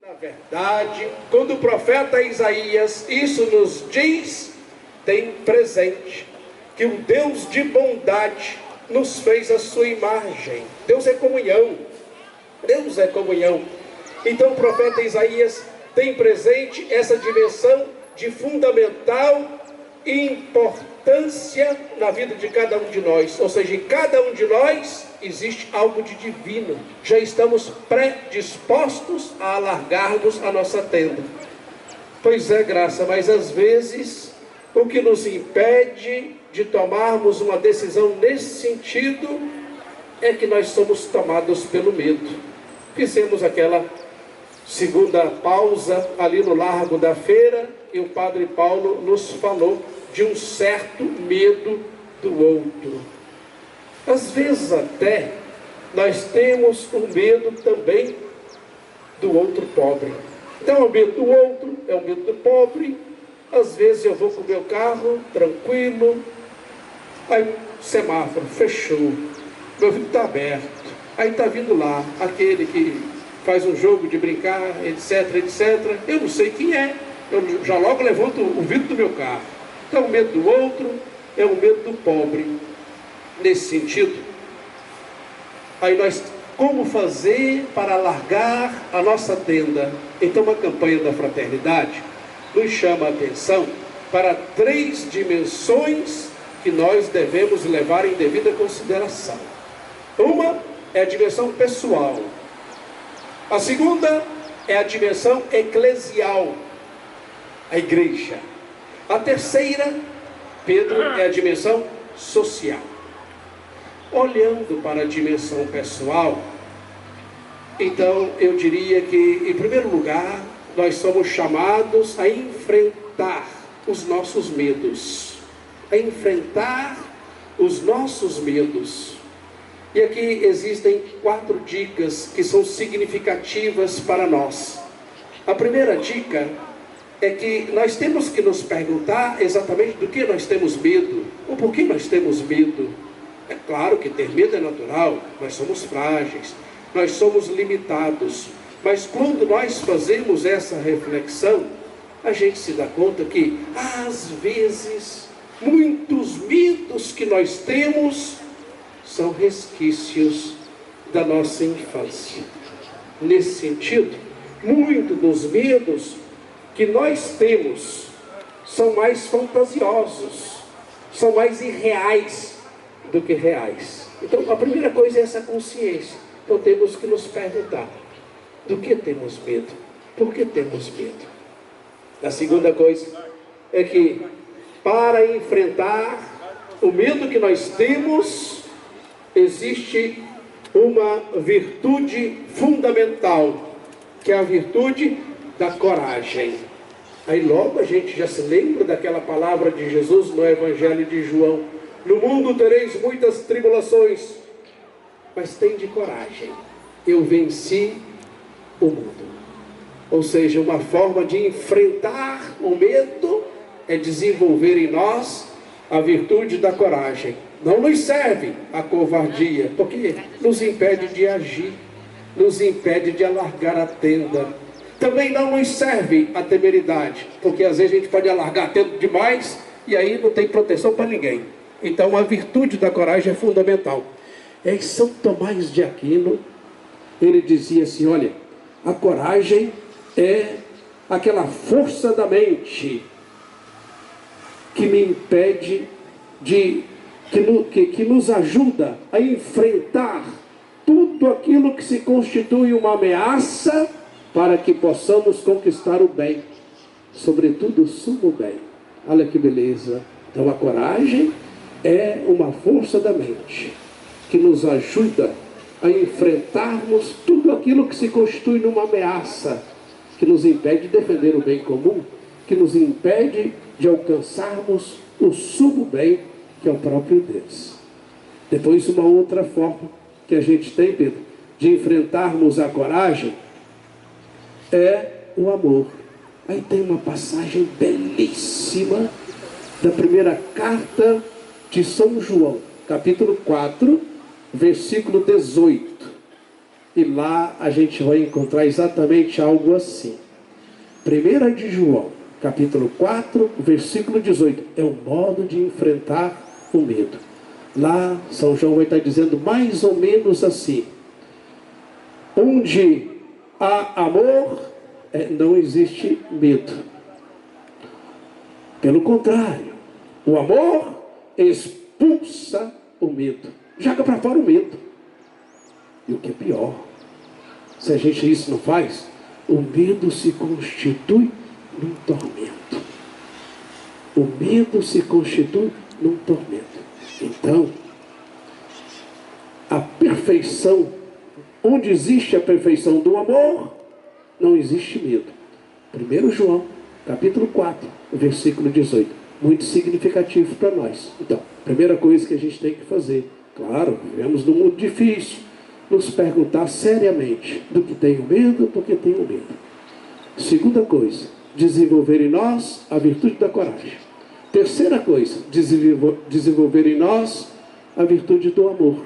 Na verdade, quando o profeta Isaías isso nos diz, tem presente que o Deus de bondade nos fez a sua imagem. Deus é comunhão. Deus é comunhão. Então o profeta Isaías tem presente essa dimensão de fundamental importância na vida de cada um de nós. Ou seja, em cada um de nós existe algo de divino. Já estamos predispostos a alargarmos a nossa tenda. Pois é, Graça, mas às vezes o que nos impede de tomarmos uma decisão nesse sentido é que nós somos tomados pelo medo. Fizemos aquela segunda pausa ali no Largo da Feira e o Padre Paulo nos falou de um certo medo do outro. Às vezes até nós temos um medo também do outro pobre. Então é o medo do outro, é o medo do pobre. Às vezes eu vou com o meu carro, tranquilo, aí semáforo, fechou, meu vidro está aberto, aí está vindo lá aquele que faz um jogo de brincar, etc, etc, eu não sei quem é, eu já logo levanto o vidro do meu carro. Então o medo do outro é o medo do pobre. Nesse sentido, aí nós, como fazer para alargar a nossa tenda? Então a campanha da fraternidade nos chama a atenção para 3 dimensões que nós devemos levar em devida consideração. Uma é a dimensão pessoal. A segunda é a dimensão eclesial, a igreja. A terceira, Pedro, é a dimensão social. Olhando para a dimensão pessoal, então eu diria que, em primeiro lugar, nós somos chamados a enfrentar os nossos medos. A enfrentar os nossos medos. E aqui existem 4 dicas que são significativas para nós. A primeira dica é que nós temos que nos perguntar exatamente do que nós temos medo, ou por que nós temos medo. É claro que ter medo é natural, nós somos frágeis, nós somos limitados, mas quando nós fazemos essa reflexão, a gente se dá conta que, às vezes, muitos medos que nós temos são resquícios da nossa infância. Nesse sentido, muitos dos medos que nós temos são mais fantasiosos, são mais irreais do que reais. Então a primeira coisa é essa consciência. Então temos que nos perguntar: do que temos medo? Por que temos medo? A segunda coisa é que, para enfrentar o medo que nós temos, existe uma virtude fundamental, que é a virtude da coragem. Aí logo a gente já se lembra daquela palavra de Jesus no Evangelho de João: no mundo tereis muitas tribulações, mas tende coragem, eu venci o mundo. Ou seja, uma forma de enfrentar o medo é desenvolver em nós a virtude da coragem. Não nos serve a covardia, porque nos impede de agir, nos impede de alargar a tenda. Também não nos serve a temeridade, porque às vezes a gente pode alargar a tenda demais e aí não tem proteção para ninguém. Então a virtude da coragem é fundamental. É São Tomás de Aquino, ele dizia assim: olha, a coragem é aquela força da mente que me impede que nos ajuda a enfrentar tudo aquilo que se constitui uma ameaça para que possamos conquistar o bem, sobretudo o sumo bem. Olha que beleza. Então a coragem é uma força da mente que nos ajuda a enfrentarmos tudo aquilo que se constitui numa ameaça, que nos impede de defender o bem comum, que nos impede de alcançarmos o sumo bem, que é o próprio Deus. Depois, uma outra forma que a gente tem, Pedro, de enfrentarmos a coragem é o amor. Aí tem uma passagem belíssima da primeira carta de São João, capítulo 4, versículo 18. E lá a gente vai encontrar exatamente algo assim. 1 de João, capítulo 4, versículo 18. É o modo de enfrentar o medo. Lá São João vai estar dizendo mais ou menos assim: onde há amor, não existe medo. Pelo contrário, o amor expulsa o medo, joga para fora o medo. E o que é pior, se a gente isso não faz, o medo se constitui num tormento. O medo se constitui num tormento. Então, a perfeição, onde existe a perfeição do amor, não existe medo. 1 João, capítulo 4, versículo 18. Muito significativo para nós. Então, primeira coisa que a gente tem que fazer, claro, vivemos num mundo difícil, nos perguntar seriamente do que tenho medo, porque tenho medo. Segunda coisa, desenvolver em nós a virtude da coragem. Terceira coisa, desenvolver em nós a virtude do amor.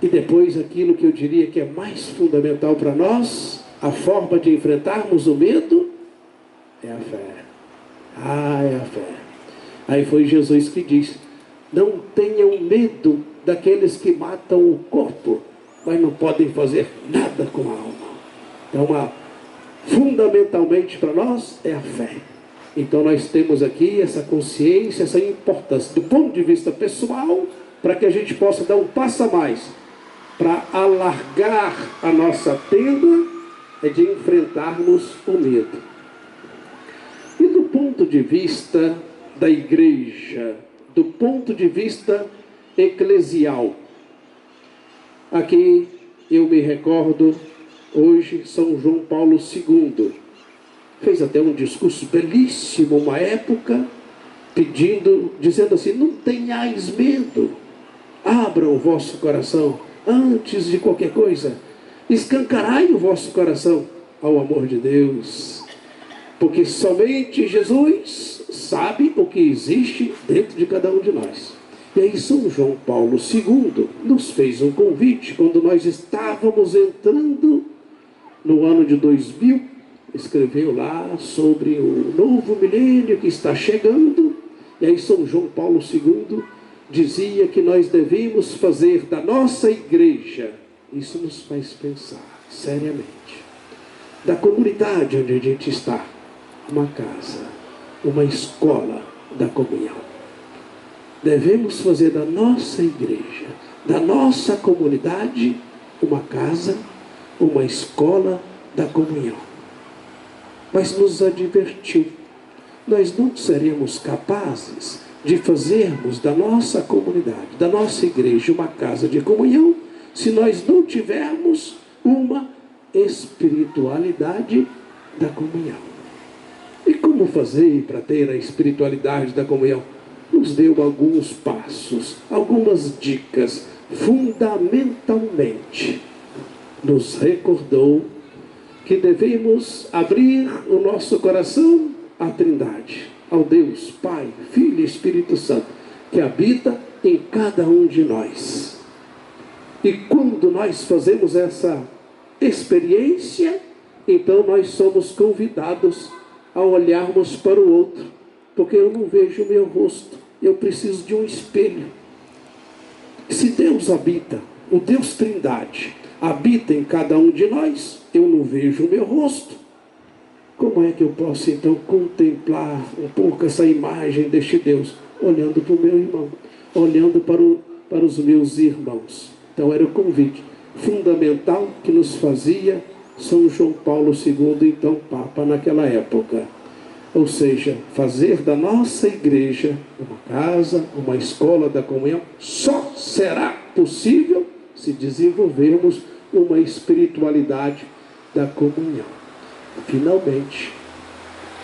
E depois aquilo que eu diria que é mais fundamental para nós, a forma de enfrentarmos o medo, é a fé. É a fé. Aí foi Jesus que disse: não tenham medo daqueles que matam o corpo, mas não podem fazer nada com a alma. Então, fundamentalmente para nós é a fé. Então nós temos aqui essa consciência, essa importância do ponto de vista pessoal, para que a gente possa dar um passo a mais, para alargar a nossa tenda, de enfrentarmos o medo. E do ponto de vista da igreja, do ponto de vista eclesial, aqui eu me recordo, hoje São João Paulo II fez até um discurso belíssimo, uma época, dizendo assim: não tenhais medo, abram o vosso coração, antes de qualquer coisa, escancarai o vosso coração ao amor de Deus, porque somente Jesus sabe o que existe dentro de cada um de nós. E aí São João Paulo II nos fez um convite, quando nós estávamos entrando no ano de 2000, escreveu lá sobre o novo milênio que está chegando, e aí São João Paulo II dizia que nós devíamos fazer da nossa igreja, isso nos faz pensar seriamente, da comunidade onde a gente está, uma casa, uma escola da comunhão. Devemos fazer da nossa igreja, da nossa comunidade, uma casa, uma escola da comunhão. Mas nos advertiu: nós não seremos capazes de fazermos da nossa comunidade, da nossa igreja, uma casa de comunhão, se nós não tivermos uma espiritualidade da comunhão. E como fazer para ter a espiritualidade da comunhão? Nos deu alguns passos, algumas dicas. Fundamentalmente, nos recordou que devemos abrir o nosso coração à Trindade, ao Deus Pai, Filho e Espírito Santo, que habita em cada um de nós. E quando nós fazemos essa experiência, então nós somos convidados a olharmos para o outro, porque eu não vejo o meu rosto, eu preciso de um espelho. Se Deus habita, o Deus Trindade habita em cada um de nós, eu não vejo o meu rosto, como é que eu posso então contemplar um pouco essa imagem deste Deus? Olhando para o meu irmão, olhando para os meus irmãos. Então era o convite fundamental que nos fazia São João Paulo II, então Papa naquela época. Ou seja, fazer da nossa igreja uma casa, uma escola da comunhão, só será possível se desenvolvermos uma espiritualidade da comunhão. Finalmente,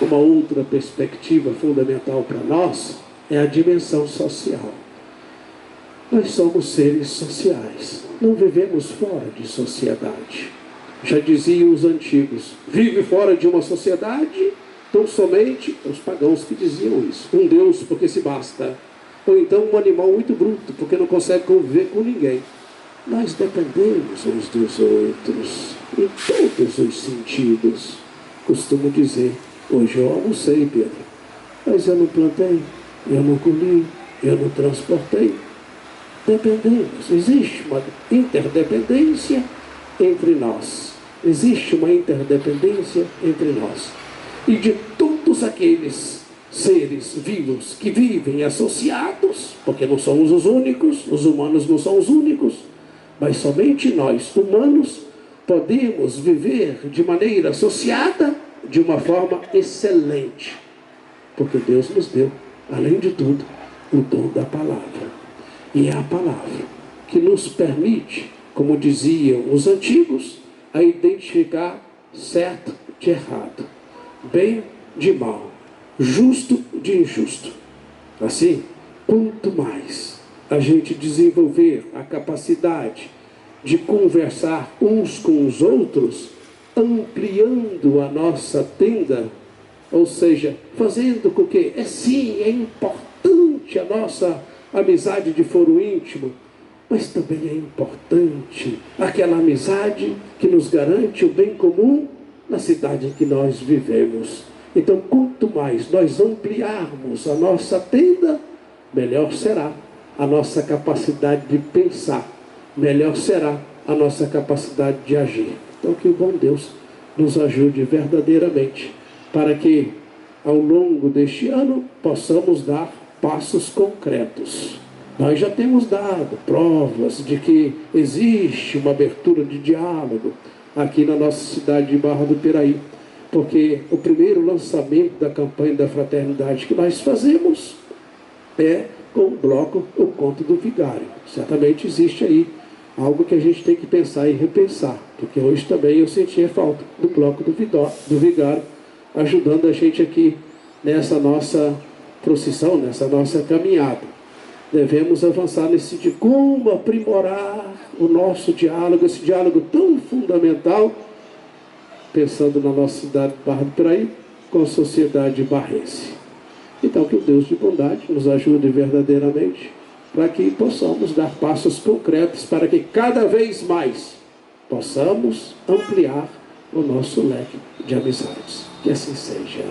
uma outra perspectiva fundamental para nós é a dimensão social. Nós somos seres sociais, não vivemos fora de sociedade. Já diziam os antigos: vive fora de uma sociedade, tão somente os pagãos que diziam isso, um Deus porque se basta, ou então um animal muito bruto porque não consegue conviver com ninguém. Nós dependemos uns dos outros, em todos os sentidos. Costumo dizer, hoje eu almocei, Pedro, mas eu não plantei, eu não colhi, eu não transportei. Dependemos, existe uma interdependência entre nós. Existe uma interdependência entre nós. E de todos aqueles seres vivos que vivem associados, porque não somos os únicos, os humanos não são os únicos, mas somente nós, humanos, podemos viver de maneira associada de uma forma excelente. Porque Deus nos deu, além de tudo, o dom da palavra. E é a palavra que nos permite, como diziam os antigos, a identificar certo de errado, bem de mal, justo de injusto. Assim, quanto mais a gente desenvolver a capacidade de conversar uns com os outros, ampliando a nossa tenda, ou seja, fazendo com que, é importante a nossa amizade de foro íntimo, mas também é importante aquela amizade que nos garante o bem comum na cidade em que nós vivemos. Então, quanto mais nós ampliarmos a nossa tenda, melhor será a nossa capacidade de pensar, melhor será a nossa capacidade de agir. Então, que o bom Deus nos ajude verdadeiramente, para que ao longo deste ano possamos dar passos concretos. Nós já temos dado provas de que existe uma abertura de diálogo aqui na nossa cidade de Barra do Piraí, porque o primeiro lançamento da campanha da fraternidade que nós fazemos é com o bloco O Conto do Vigário. Certamente existe aí algo que a gente tem que pensar e repensar, porque hoje também eu senti a falta do bloco do Vigário ajudando a gente aqui nessa nossa procissão, nessa nossa caminhada. Devemos avançar nesse de como aprimorar o nosso diálogo, esse diálogo tão fundamental, pensando na nossa cidade de Barra do Piraí, com a sociedade barrense. Então, que o Deus de bondade nos ajude verdadeiramente, para que possamos dar passos concretos, para que cada vez mais possamos ampliar o nosso leque de amizades. Que assim seja.